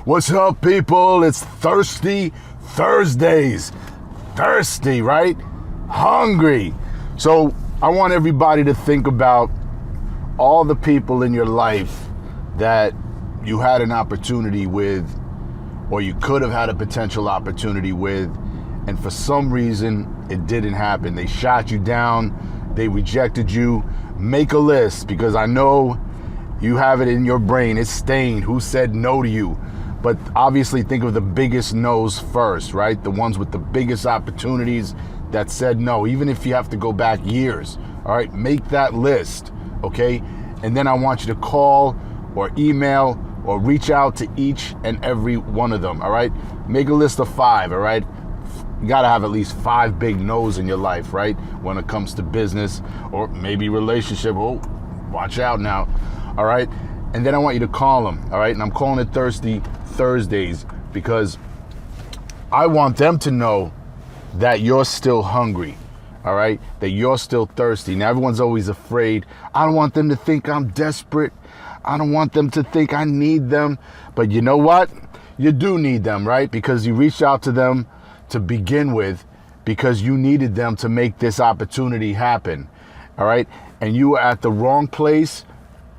What's up, people? It's Thirsty Thursdays. Thirsty, right? Hungry. So I want everybody to think about all the people in your life that you had an opportunity with, or you could have had a potential opportunity with, and for some reason it didn't happen. They shot you down, they rejected you. Make a list, because I know you have it in your brain. It's stained. Who said no to you? But obviously think of the biggest no's first, right? The ones with the biggest opportunities that said no, even if you have to go back years. All right, make that list, okay? And then I want you to call or email or reach out to each and every one of them, all right? Make a list of 5, all right? You gotta have at least 5 big no's in your life, right? When it comes to business or maybe relationship. Oh, watch out now, all right? And then I want you to call them, all right? And I'm calling it Thirsty Thursdays because I want them to know that you're still hungry, all right? That you're still thirsty. Now, everyone's always afraid. I don't want them to think I'm desperate. I don't want them to think I need them. But you know what? You do need them, right? Because you reached out to them to begin with because you needed them to make this opportunity happen, all right? And you were at the wrong place,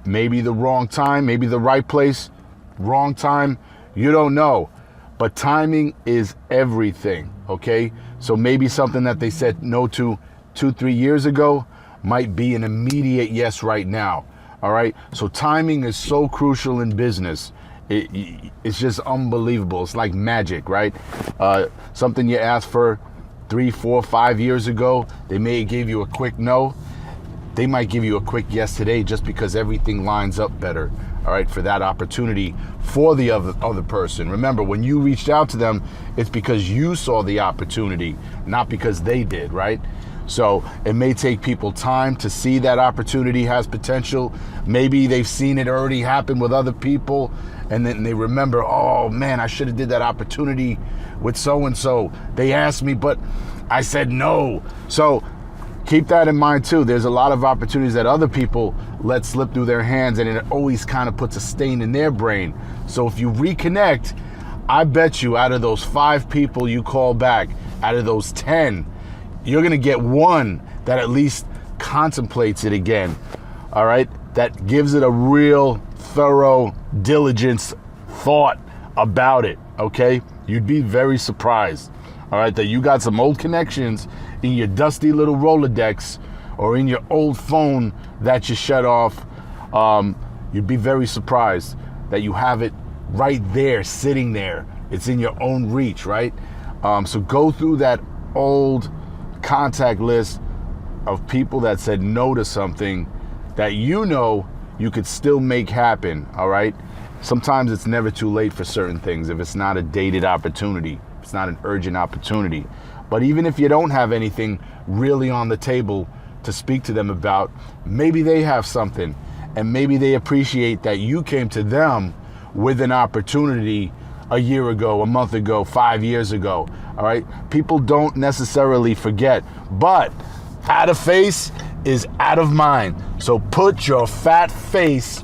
maybe the wrong time, maybe the right place, wrong time, you don't know. But timing is everything, okay? So maybe something that they said no to 2-3 years ago might be an immediate yes right now, all right? So timing is so crucial in business. It's just unbelievable. It's like magic, right? Something you asked for 3, 4, 5 years ago, they may give you a quick no. They might give you a quick yes today just because everything lines up better, all right, for that opportunity for the other person. Remember, when you reached out to them, it's because you saw the opportunity, not because they did, right? So it may take people time to see that opportunity has potential. Maybe they've seen it already happen with other people, and then they remember, oh man, I should have did that opportunity with so-and-so. They asked me, but I said no. So keep that in mind too. There's a lot of opportunities that other people let slip through their hands, and it always kind of puts a stain in their brain. So if you reconnect, I bet you out of those 5 people you call back, out of those 10, you're gonna get 1 that at least contemplates it again, all right? That gives it a real thorough diligence thought about it, okay? You'd be very surprised, all right, that you got some old connections in your dusty little Rolodex or in your old phone that you shut off. You'd be very surprised that you have it right there, sitting there. It's in your own reach, right? So go through that old contact list of people that said no to something that you know you could still make happen, all right? Sometimes it's never too late for certain things if it's not a dated opportunity, if it's not an urgent opportunity. But even if you don't have anything really on the table to speak to them about, maybe they have something, and maybe they appreciate that you came to them with an opportunity a year ago, a month ago, 5 years ago, all right? People don't necessarily forget, but out of face is out of mind. So put your fat face,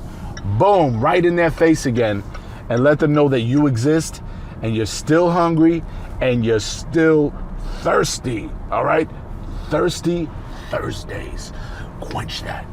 boom, right in their face again, and let them know that you exist, and you're still hungry, and you're still thirsty, all right? Thirsty Thursdays. Quench that.